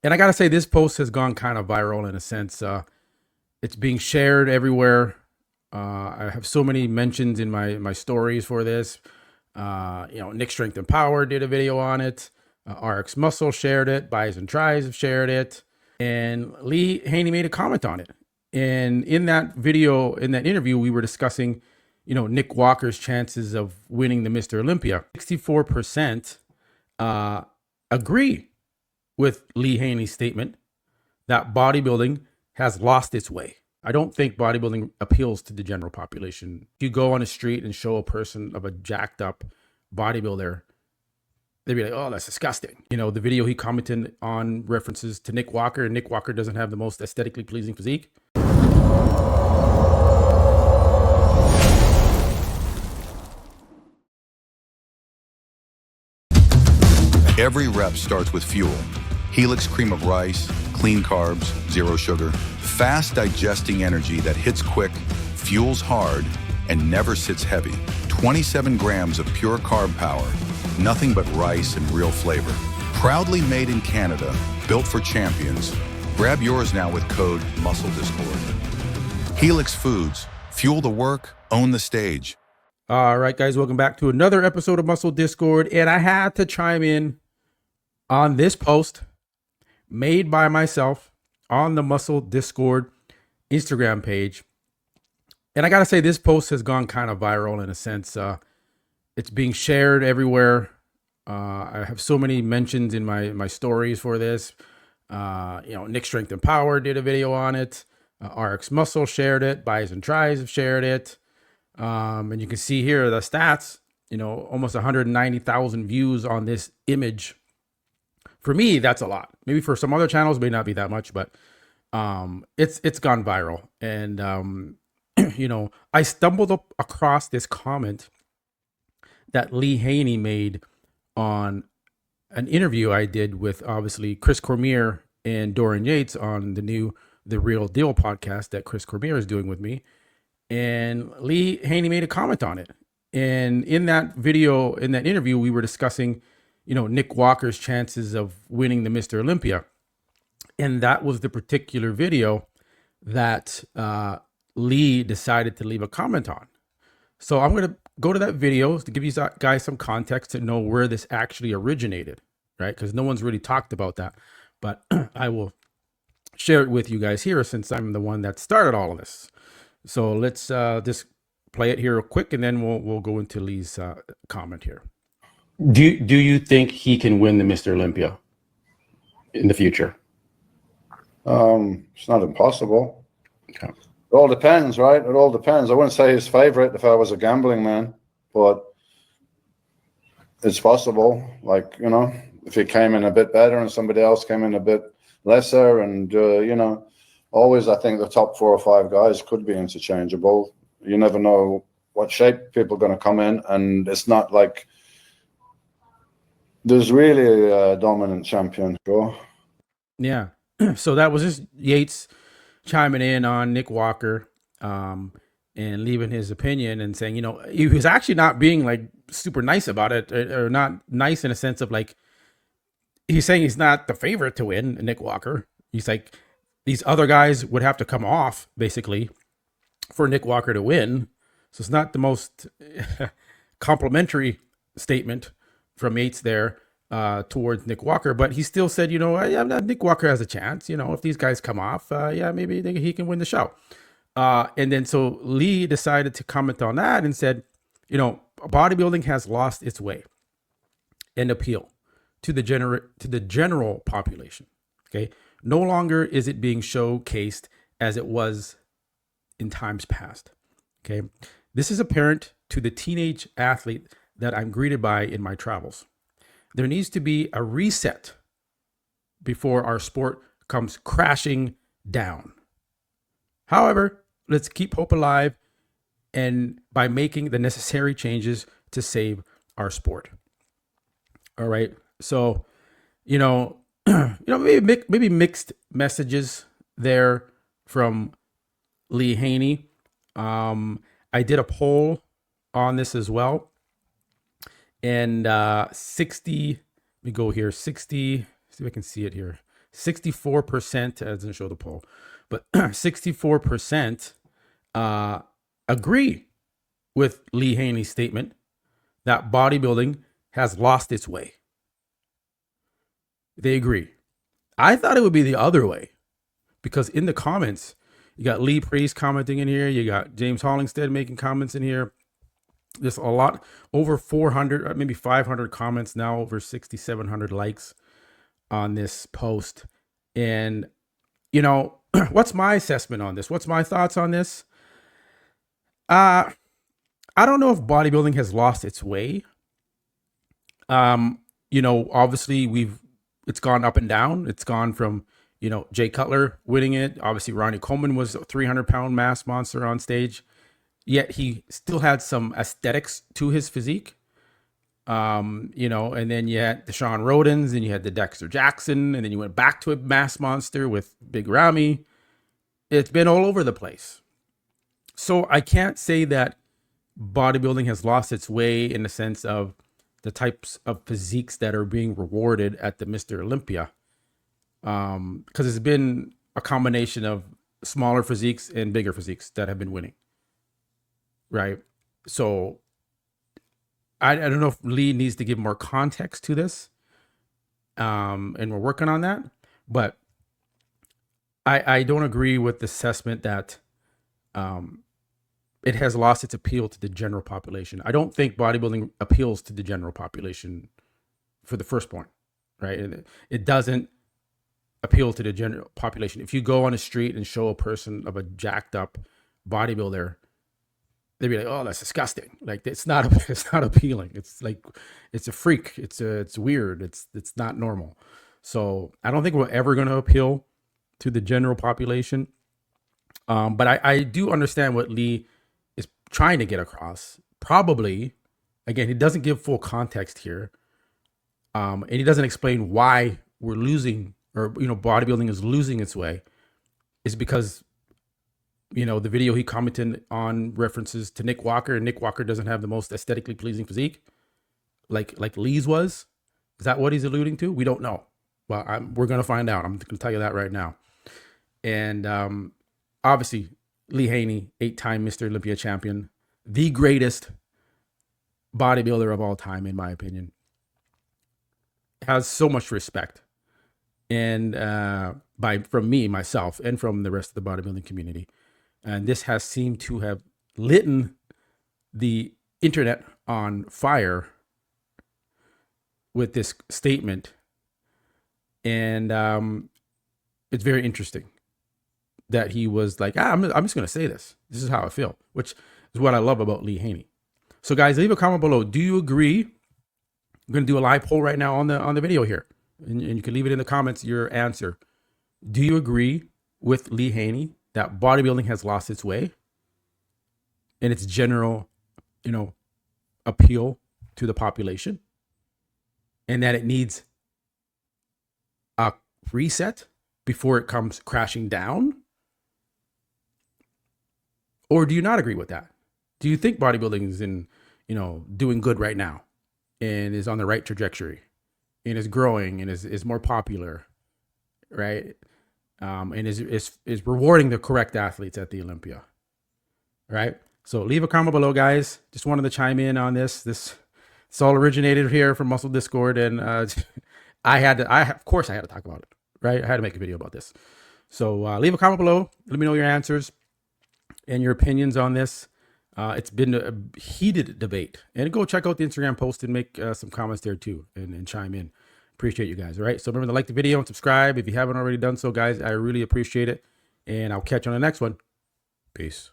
And I got to say, this post has gone kind of viral in a sense. It's being shared everywhere. I have so many mentions in my stories for this. Nick Strength and Power did a video on it. RX Muscle shared it. Buys and Tries have shared it. And Lee Haney made a comment on it. And in that video, in that interview, we were discussing, Nick Walker's chances of winning the Mr. Olympia. 64% agree with Lee Haney's statement that bodybuilding has lost its way. I don't think bodybuilding appeals to the general population. If you go on the street and show a person of a jacked up bodybuilder, they'd be like, oh, that's disgusting. The video he commented on references to Nick Walker, and Nick Walker doesn't have the most aesthetically pleasing physique. Every rep starts with fuel. Helix cream of rice, clean carbs, zero sugar, fast digesting energy that hits quick, fuels hard, and never sits heavy. 27 grams of pure carb power, nothing but rice and real flavor. Proudly made in Canada, built for champions. Grab yours now with code MuscleDiscord. Helix Foods, fuel the work, own the stage. All right, guys, welcome back to another episode of Muscle Discord. And I had to chime in on this post made by myself on the Muscle Discord Instagram page. And I got to say, this post has gone kind of viral in a sense. It's being shared everywhere. I have so many mentions in my stories for this. Nick Strength and Power did a video on it. RX Muscle shared it. Buys and Tries have shared it. And you can see here the stats, almost 190,000 views on this image. For me, that's a lot. Maybe for some other channels, may not be that much, but it's gone viral. And, I stumbled across this comment that Lee Haney made on an interview I did with, obviously, Chris Cormier and Dorian Yates on the Real Deal podcast that Chris Cormier is doing with me. And Lee Haney made a comment on it. And in that video, in that interview, we were discussing, Nick Walker's chances of winning the Mr. Olympia. And that was the particular video that Lee decided to leave a comment on. So I'm going to go to that video to give you guys some context to know where this actually originated, right? Because no one's really talked about that. But I will share it with you guys here since I'm the one that started all of this. So let's just play it here real quick, and then we'll go into Lee's comment here. Do you think he can win the Mr. Olympia in the future? It's not impossible. Okay. It all depends, right? It all depends. I wouldn't say his favorite if I was a gambling man, but it's possible. Like, if he came in a bit better and somebody else came in a bit lesser, and always, I think the top 4 or 5 guys could be interchangeable. You never know what shape people are going to come in, and it's not like there's really a dominant champion. Sure. Yeah. So that was just Yates chiming in on Nick Walker and leaving his opinion and saying, he was actually not being like super nice about it, or not nice in a sense of like, he's saying he's not the favorite to win, Nick Walker. He's like, these other guys would have to come off, basically, for Nick Walker to win. So it's not the most complimentary statement from Yates there towards Nick Walker. But he still said, Nick Walker has a chance. If these guys come off, maybe he can win the show. And then so Lee decided to comment on that and said, bodybuilding has lost its way and appeal to the general population. Okay. No longer is it being showcased as it was in times past. Okay. This is apparent to the teenage athlete that I'm greeted by in my travels. There needs to be a reset before our sport comes crashing down. However, let's keep hope alive and by making the necessary changes to save our sport. All right. So, maybe mixed messages there from Lee Haney. I did a poll on this as well. And 60, let me go here, 60, see if I can see it here. 64%, doesn't show the poll, but 64% agree with Lee Haney's statement that bodybuilding has lost its way. They agree. I thought it would be the other way, because in the comments, you got Lee Priest commenting in here. You got James Hollingsted making comments in here. There's a lot, over 400, maybe 500 comments now, over 6,700 likes on this post. And, you know, what's my assessment on this? What's my thoughts on this? I don't know if bodybuilding has lost its way. You know, obviously it's gone up and down. It's gone from, you know, Jay Cutler winning it. Obviously, Ronnie Coleman was a 300-pound mass monster on stage. Yet he still had some aesthetics to his physique. You know, and then you had the Sean Rodens, and you had the Dexter Jackson, and then you went back to a mass monster with Big Ramy. It's been all over the place. So I can't say that bodybuilding has lost its way in the sense of the types of physiques that are being rewarded at the Mr. Olympia. Because it's been a combination of smaller physiques and bigger physiques that have been winning. Right. So I don't know if Lee needs to give more context to this. And we're working on that. But I don't agree with the assessment that it has lost its appeal to the general population. I don't think bodybuilding appeals to the general population for the first point. Right. It doesn't appeal to the general population. If you go on the street and show a person of a jacked up bodybuilder, they'd be like, "Oh, that's disgusting." Like it's not appealing. It's like it's a freak. It's weird. It's not normal. So I don't think we're ever going to appeal to the general population. But I do understand what Lee is trying to get across. Probably, again, he doesn't give full context here, and he doesn't explain why we're losing, or bodybuilding is losing its way. It's because, the video he commented on references to Nick Walker, and Nick Walker doesn't have the most aesthetically pleasing physique like Lee's was. Is that what he's alluding to? We don't know. Well, we're going to find out. I'm going to tell you that right now. And obviously, Lee Haney, 8-time Mr. Olympia champion, the greatest bodybuilder of all time, in my opinion, has so much respect. And from me, myself, and from the rest of the bodybuilding community. And this has seemed to have lit the internet on fire with this statement. And it's very interesting that he was like, I'm just going to say this. This is how I feel, which is what I love about Lee Haney. So guys, leave a comment below. Do you agree? I'm going to do a live poll right now on the video here. And you can leave it in the comments, your answer. Do you agree with Lee Haney that bodybuilding has lost its way in its general, appeal to the population, and that it needs a reset before it comes crashing down? Or do you not agree with that? Do you think bodybuilding is doing good right now and is on the right trajectory and is growing and is more popular, right? And is rewarding the correct athletes at the Olympia, right? So leave a comment below, guys. Just wanted to chime in on this. It's all originated here from Muscle Discord, and of course I had to talk about it, right? I had to make a video about this. So leave a comment below. Let me know your answers and your opinions on this. It's been a heated debate, and go check out the Instagram post and make some comments there too, and chime in. Appreciate you guys. All right. So remember to like the video and subscribe if you haven't already done so, guys. I really appreciate it. And I'll catch you on the next one. Peace.